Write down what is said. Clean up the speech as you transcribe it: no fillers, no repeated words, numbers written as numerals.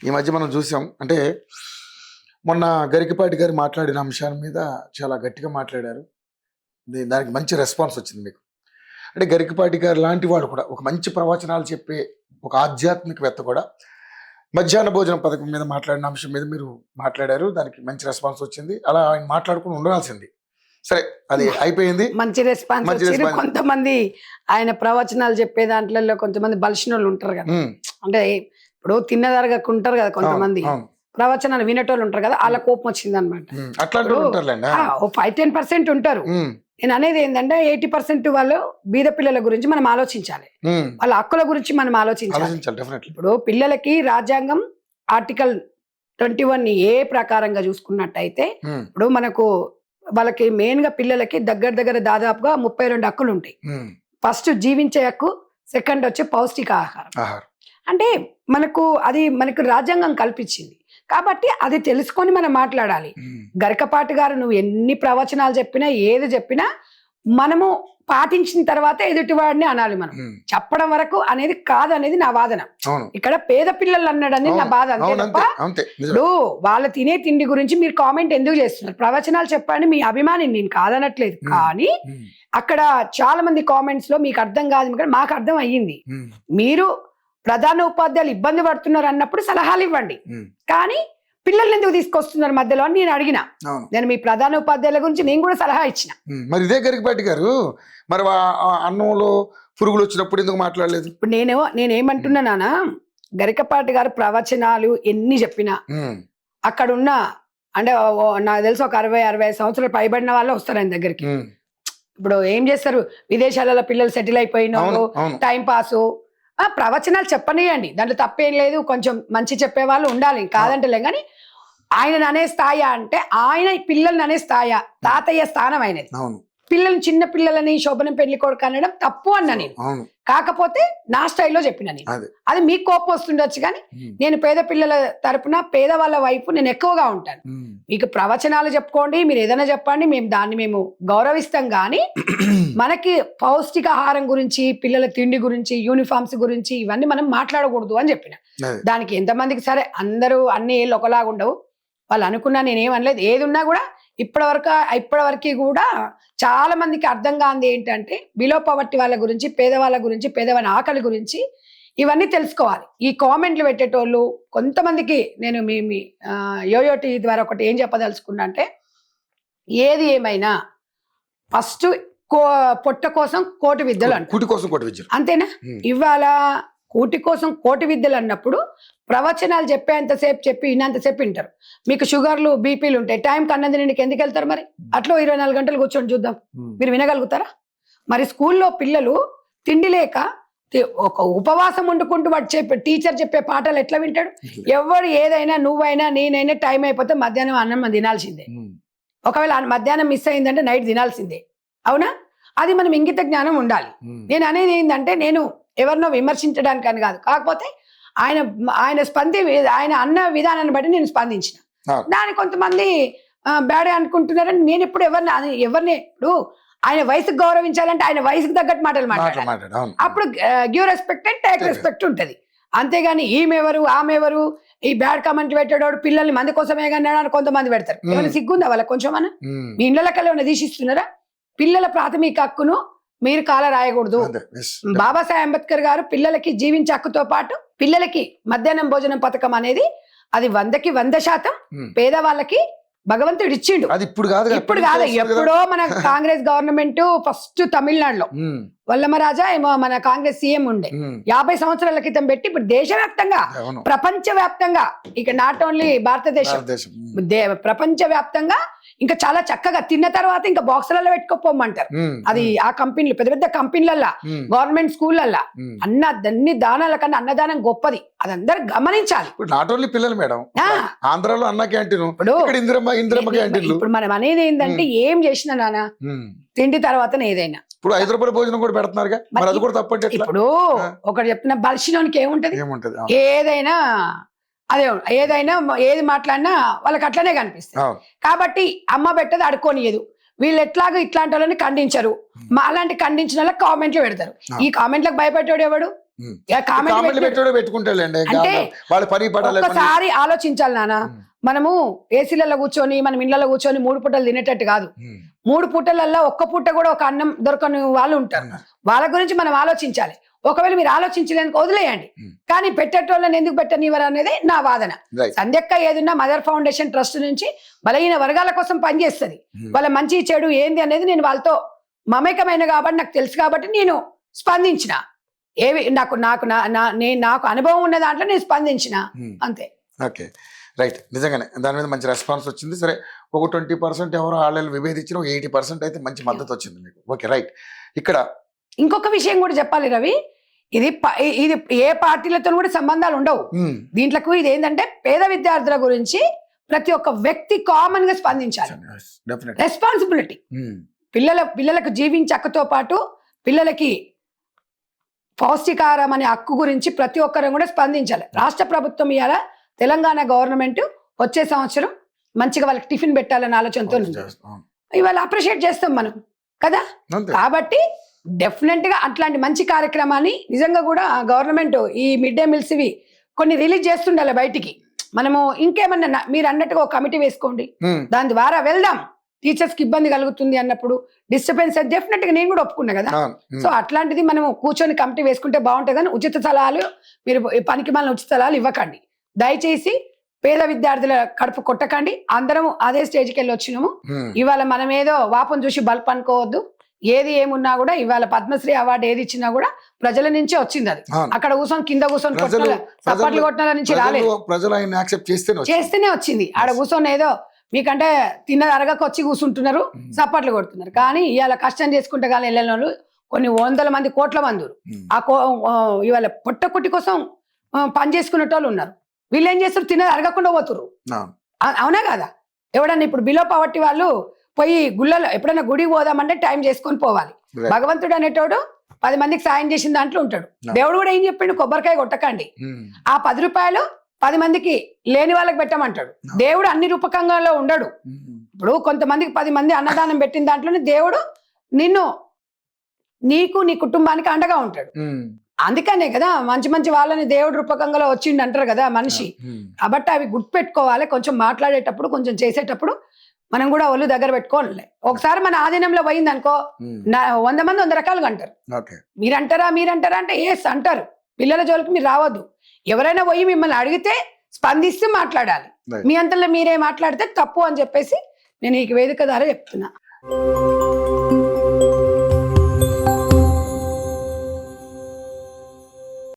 ఈ మధ్య మనం చూసాం అంటే మొన్న గరికపాటి గారు మాట్లాడిన అంశాల మీద చాలా గట్టిగా మాట్లాడారు. దానికి మంచి రెస్పాన్స్ వచ్చింది మీకు. అంటే గరికపాటి గారు లాంటి వాడు కూడా ఒక మంచి ప్రవచనాలు చెప్పే ఒక ఆధ్యాత్మికవేత్త కూడా మధ్యాహ్న భోజన పథకం మీద మాట్లాడిన అంశం మీద మీరు మాట్లాడారు. దానికి మంచి రెస్పాన్స్ వచ్చింది. అలా ఆయన మాట్లాడుకుని ఉండాల్సింది. సరే, అది అయిపోయింది. మంచి రెస్పాన్స్ వచ్చింది. కొంతమంది ఆయన ప్రవచనాలు చెప్పే దాంట్లో కొంతమంది బలిసిన వాళ్ళు ఉంటారు కదా, అంటే ఇప్పుడు తిన్నదరగకు ఉంటారు కదా కొంతమంది, ప్రవచనాలు వినేటోళ్ళు ఉంటారు కదా, వాళ్ళ కోపం వచ్చింది అనమాట. 5-10% ఉంటారు. నేను అనేది ఏంటంటే 80% వాళ్ళు బీద పిల్లల గురించి మనం ఆలోచించాలి, వాళ్ళ హక్కుల గురించి మనం ఆలోచించాలి. ఇప్పుడు పిల్లలకి రాజ్యాంగం ఆర్టికల్ 21 ఏ ప్రకారంగా చూసుకున్నట్టయితే ఇప్పుడు మనకు వాళ్ళకి మెయిన్ గా పిల్లలకి దగ్గర దాదాపుగా 32 హక్కులు ఉంటాయి. ఫస్ట్ జీవించే హక్కు, సెకండ్ వచ్చి పౌష్టిక ఆహారం. అంటే మనకు రాజ్యాంగం కల్పించింది కాబట్టి అది తెలుసుకొని మనం మాట్లాడాలి. గరికపాటి గారు నువ్వు ఎన్ని ప్రవచనాలు చెప్పినా ఏది చెప్పినా మనము పాటించిన తర్వాత ఎదుటివాడిని అనాలి. మనం చెప్పడం వరకు అనేది కాదు అనేది నా వాదన. ఇక్కడ పేద పిల్లలు అన్నాడని నా బాధ. అంతే తప్ప ఇప్పుడు వాళ్ళ తినే తిండి గురించి మీరు కామెంట్ ఎందుకు చేస్తున్నారు? ప్రవచనాలు చెప్పండి, మీ అభిమాని, నేను కాదనట్లేదు. కానీ అక్కడ చాలా మంది కామెంట్స్ లో మీకు అర్థం కాదు, మాకు అర్థం అయ్యింది. మీరు ప్రధాన ఉపాధ్యాయులు ఇబ్బంది పడుతున్నారు అన్నప్పుడు సలహాలు ఇవ్వండి, కానీ పిల్లల్ని ఎందుకు తీసుకొస్తున్నారు మధ్యలో అని నేను అడిగిన. నేను మీ ప్రధాన ఉపాధ్యాయుల గురించి నేను కూడా సలహా ఇచ్చిన. మరి ఇదే గరికపాటి గారు మరి అన్నంలో పురుగులు వచ్చినప్పుడు ఎందుకు మాట్లాడలేదు? ఇప్పుడు నేనేమంటున్నానా, గరికపాటి గారు ప్రవచనాలు ఎన్ని చెప్పినా అక్కడున్న అంటే నాకు తెలుసు ఒక 60-65 సంవత్సరాలు పైబడిన వాళ్ళు వస్తారు ఆయన దగ్గరికి. ఇప్పుడు ఏం చేస్తారు, విదేశాలలో పిల్లలు సెటిల్ అయిపోయిన టైం పాసు ప్రవచనాలు చెప్పనియండి, దాంట్లో తప్పేం లేదు. కొంచెం మంచి చెప్పే వాళ్ళు ఉండాలి, కాదంటలే. కానీ ఆయన అనే స్థాయి అంటే ఆయన పిల్లల్ని అనే స్థాయి, తాతయ్య స్థానం ఆయనది. పిల్లల్ని, చిన్న పిల్లలని శోభనం పెళ్లి కొడుకు అనడం తప్పు అన్న నేను. కాకపోతే నా స్టైల్లో చెప్పిన నేను. అది మీకు కోపం వస్తుండొచ్చు, కానీ నేను పేద పిల్లల తరపున పేదవాళ్ళ వైపు నేను ఎక్కువగా ఉంటాను. మీకు ప్రవచనాలు చెప్పుకోండి, మీరు ఏదైనా చెప్పండి, మేము గౌరవిస్తాం. కానీ మనకి పౌష్టికాహారం గురించి, పిల్లల తిండి గురించి, యూనిఫామ్స్ గురించి ఇవన్నీ మనం మాట్లాడకూడదు అని చెప్పిన. దానికి ఎంతమందికి సరే అందరూ అన్ని ఒకలాగా ఉండవు, వాళ్ళు అనుకున్నా నేనేమనలేదు. ఏది ఉన్నా కూడా ఇప్పటివరకు కూడా చాలా మందికి అర్థం కాంది ఏంటంటే బిలో పవర్టీ వాళ్ళ గురించి, పేదవాళ్ళ గురించి, పేదవాళ్ళ ఆకలి గురించి ఇవన్నీ తెలుసుకోవాలి. ఈ కామెంట్లు పెట్టేటోళ్ళు కొంతమందికి నేను మీ యోయోటి ద్వారా ఒకటి ఏం చెప్పదలుచుకున్నా అంటే, ఏది ఏమైనా ఫస్ట్ పొట్ట కోసం కోటి విద్యలు అంతేనా? ఇవాళ కూటి కోసం కోటి విద్యలు అన్నప్పుడు ప్రవచనాలు చెప్పేంతసేపు చెప్పి విన్నంతసేపు వింటారు. మీకు షుగర్లు, బీపీలు ఉంటాయి, టైంకి అన్నం తినడానికి ఎందుకు వెళ్తారు? మరి అట్లా 24 గంటలు కూర్చొని చూద్దాం, మీరు వినగలుగుతారా? మరి స్కూల్లో పిల్లలు తిండి లేక ఒక ఉపవాసం వండుకుంటూ వాడు టీచర్ చెప్పే పాఠాలు ఎట్లా వింటాడు? ఎవరు ఏదైనా, నువ్వైనా నేనైనా టైం అయిపోతే మధ్యాహ్నం అన్నం తినాల్సిందే. ఒకవేళ మధ్యాహ్నం మిస్ అయిందంటే నైట్ తినాల్సిందే, అవునా? అది మనం ఇంగిత జ్ఞానం ఉండాలి. నేను అనేది ఏంటంటే, నేను ఎవరినో విమర్శించడానికి అని కాదు, కాకపోతే ఆయన అన్న విధానాన్ని బట్టి నేను స్పందించిన. దాన్ని కొంతమంది బ్యాడ్ అనుకుంటున్నారని నేను ఎప్పుడు ఎవరిని ఇప్పుడు ఆయన వయసుకు గౌరవించాలంటే ఆయన వయసుకు తగ్గట్టు మాటలు మాట్లాడాలి. అప్పుడు give respect and take respect ఉంటది. అంతేగాని ఈమెవరు, ఆమెవరు, ఈ బ్యాడ్ కామెంట్ పెట్టేవాడు పిల్లల్ని మంది కోసమే కన్నాడు కొంతమంది పెడతారు. ఏమైనా సిగ్గుందా వాళ్ళకి కొంచెం? మీ ఇళ్ళకల్లా ఏమైనా తీసిస్తున్నారా? పిల్లల ప్రాథమిక హక్కును మీరు కాల రాయకూడదు. బాబాసాహెబ్ అంబేద్కర్ గారు పిల్లలకి జీవించే హక్కుతో పాటు పిల్లలకి మధ్యాహ్నం భోజనం పథకం అనేది అది 100కి 100% పేదవాళ్ళకి భగవంతుడు ఇచ్చిండు. అది ఇప్పుడు కాదు, ఎప్పుడో మన కాంగ్రెస్ గవర్నమెంట్ ఫస్ట్ తమిళనాడులో వల్లమరాజా ఏమో మన కాంగ్రెస్ సీఎం ఉండే 50 సంవత్సరాల క్రితం పెట్టి ఇప్పుడు దేశవ్యాప్తంగా, ప్రపంచ వ్యాప్తంగా, ఇక నాట్ ఓన్లీ భారతదేశం, ప్రపంచ వ్యాప్తంగా ఇంకా చాలా చక్కగా తిన్న తర్వాత ఇంకా బాక్సులలో పెట్టుకోపోమంటారు. అది ఆ కంపెనీలు, పెద్ద పెద్ద కంపెనీలల్లా, గవర్నమెంట్ స్కూళ్ళల్లా అన్ని దానాల కన్నా అన్నదానం గొప్పది. అది అందరు గమనించాలి. నాట్ ఓన్లీ పిల్లలు మేడం, ఆంధ్రాలో అన్న క్యాంటీన్, ఇప్పుడు మనం అనేది ఏంటంటే ఏం చేసినా నాన్న తిండి తర్వాత ఏదైనా ఇప్పుడు 5 రూపాయల భోజనం కూడా పెడుతున్నారు. ఇప్పుడు ఒకటి చెప్తున్నా, బలిసినోనికి ఏముంటది? ఏదైనా ఏది మాట్లాడినా వాళ్ళకి అట్లనే కనిపిస్తుంది. కాబట్టి అమ్మ పెట్టదు అడుకోనియదు. వీళ్ళు ఎట్లాగో ఇట్లాంటి వాళ్ళని ఖండించరు, మా అలాంటి ఖండించిన వాళ్ళకి కామెంట్లు పెడతారు. ఈ కామెంట్లకు భయపెట్టాడు ఎవడు? ఇక కామెంట్లు కామెంట్ పెట్టాడు పెట్టుకుంటాడండి అంటే వాళ్ళ పని పడాలి ఒక్కసారి ఆలోచించాలి నాన్న. మనము ఏసీలలో కూర్చొని మనం ఇళ్లలో కూర్చొని 3 పూటలు తినేటట్టు కాదు. 3 పూటలలో ఒక్క పూట కూడా ఒక అన్నం దొరకని వాళ్ళు ఉంటారు. వాళ్ళ గురించి మనం ఆలోచించాలి. ఒకవేళ మీరు ఆలోచించలేనికి వదిలేయండి, కానీ పెట్టేటోళ్ళని ఎందుకు పెట్టనివ్వరు అనేది నా వాదన. సంధ్యక్క ఏదున్నా మదర్ ఫౌండేషన్ ట్రస్ట్ నుంచి బలహీన వర్గాల కోసం పనిచేస్తుంది. వాళ్ళ మంచి చెడు ఏంది అనేది నేను వాళ్ళతో మమేకమైన కాబట్టి నాకు తెలుసు కాబట్టి నేను స్పందించిన. ఏవి నాకు అనుభవం ఉన్న దాంట్లో నేను స్పందించిన అంతే. Okay right. నిజంగానే దాని మీద మంచి రెస్పాన్స్ వచ్చింది. సరే, ఒక 20% ఎవరో వాళ్ళు విభేదించిన 80% అయితే మంచి మద్దతు వచ్చింది మీకు. Okay right. ఇక్కడ ఇంకొక విషయం కూడా చెప్పాలి రవి, ఇది ఏ పార్టీలతో కూడా సంబంధాలు ఉండవు దీంట్లకు. ఇది ఏంటంటే పేద విద్యార్థుల గురించి ప్రతి ఒక్క వ్యక్తి కామన్ గా స్పందించాలి. రెస్పాన్సిబిలిటీ. పిల్లలకు జీవించక్కతో పాటు పిల్లలకి పౌష్టికాహారం అనే హక్కు గురించి ప్రతి ఒక్కరు కూడా స్పందించాలి. రాష్ట్ర ప్రభుత్వం ఇవాళ తెలంగాణ గవర్నమెంట్ వచ్చే సంవత్సరం మంచిగా వాళ్ళకి టిఫిన్ పెట్టాలనే ఆలోచనతో ఇవాళ అప్రిషియేట్ చేస్తాం మనం కదా. కాబట్టి డెఫినెట్ గా అట్లాంటి మంచి కార్యక్రమాన్ని నిజంగా కూడా గవర్నమెంట్ ఈ మిడ్ డే మీల్స్ ఇవి కొన్ని రిలీజ్ చేస్తుండాలి బయటికి. మనము ఇంకేమన్నా మీరు అన్నట్టుగా ఒక కమిటీ వేసుకోండి, దాని ద్వారా వెళ్దాం. టీచర్స్ కి ఇబ్బంది కలుగుతుంది అన్నప్పుడు డిస్టర్బెన్స్ డెఫినెట్ గా నేను కూడా ఒప్పుకున్నా కదా. సో అట్లాంటిది మనం కూర్చొని కమిటీ వేసుకుంటే బాగుంటుంది. కానీ ఉచిత సలహాలు మీరు పనికి మన ఉచిత సలహాలు ఇవ్వకండి దయచేసి. పేద విద్యార్థుల కడుపు కొట్టకండి. అందరం అదే స్టేజ్కి వెళ్ళి వచ్చినాము. ఇవాళ మనం ఏదో వాపం చూసి బల్ప్ అనుకోవద్దు. ఏది ఏమున్నా కూడా ఇవాళ పద్మశ్రీ అవార్డు ఏది ఇచ్చినా కూడా ప్రజల నుంచే వచ్చింది. అది అక్కడ కూర్చొని కింద కూర్చొని సప్పట్లు కొట్టిన నుంచి రాలేదు, చేస్తేనే వచ్చింది. ఆడ కూర్చొని ఏదో మీకంటే తిన్నది అరగక వచ్చి కూర్చుంటున్నారు, సప్పట్లు కొడుతున్నారు. కానీ ఇవాళ కష్టం చేసుకుంటే కానీ వెళ్ళిన వాళ్ళు కొన్ని 100 కోట్ల మంది ఇవాళ పొట్టకుట్టి కోసం పని చేసుకునేటోళ్ళు ఉన్నారు. వీళ్ళు ఏం చేస్తారు, తిన్నది అరగకుండా పోతున్నారు. అవునా కదా. ఎవడన్నా ఇప్పుడు బిలో పవర్టీ వాళ్ళు పోయి గుళ్ళలో ఎప్పుడైనా గుడికి పోదామంటే టైం చేసుకొని పోవాలి. భగవంతుడు అనేటోడు 10 మందికి సాయం చేసిన దాంట్లో ఉంటాడు. దేవుడు కూడా ఏం చెప్పిండు, కొబ్బరికాయ కొట్టకండి, ఆ 10 రూపాయలు 10 మందికి లేని వాళ్ళకి పెట్టమంటాడు. దేవుడు అన్ని రూపకంగా ఉండడు. ఇప్పుడు కొంతమందికి 10 మంది అన్నదానం పెట్టిన దాంట్లోనే దేవుడు నీకు నీ కుటుంబానికి అండగా ఉంటాడు. అందుకనే కదా మంచి మంచి వాళ్ళని దేవుడు రూపకంగా వచ్చిండు అంటారు కదా మనిషి. కాబట్టి అవి గుర్తుపెట్టుకోవాలి. కొంచెం మాట్లాడేటప్పుడు కొంచెం చేసేటప్పుడు మనం కూడా ఒళ్ళు దగ్గర పెట్టుకోవాలి. ఒకసారి మన ఆధీనంలో పోయింది అనుకో 100 మంది 100 రకాలుగా అంటారు. మీరంటారా అంటే ఎస్ అంటారు. పిల్లల జోలికి మీరు రావద్దు. ఎవరైనా పోయి మిమ్మల్ని అడిగితే స్పందిస్తూ మాట్లాడాలి. మీ అంతలో మీరే మాట్లాడితే తప్పు అని చెప్పేసి నేను ఈ వేదిక ద్వారా చెప్తున్నా.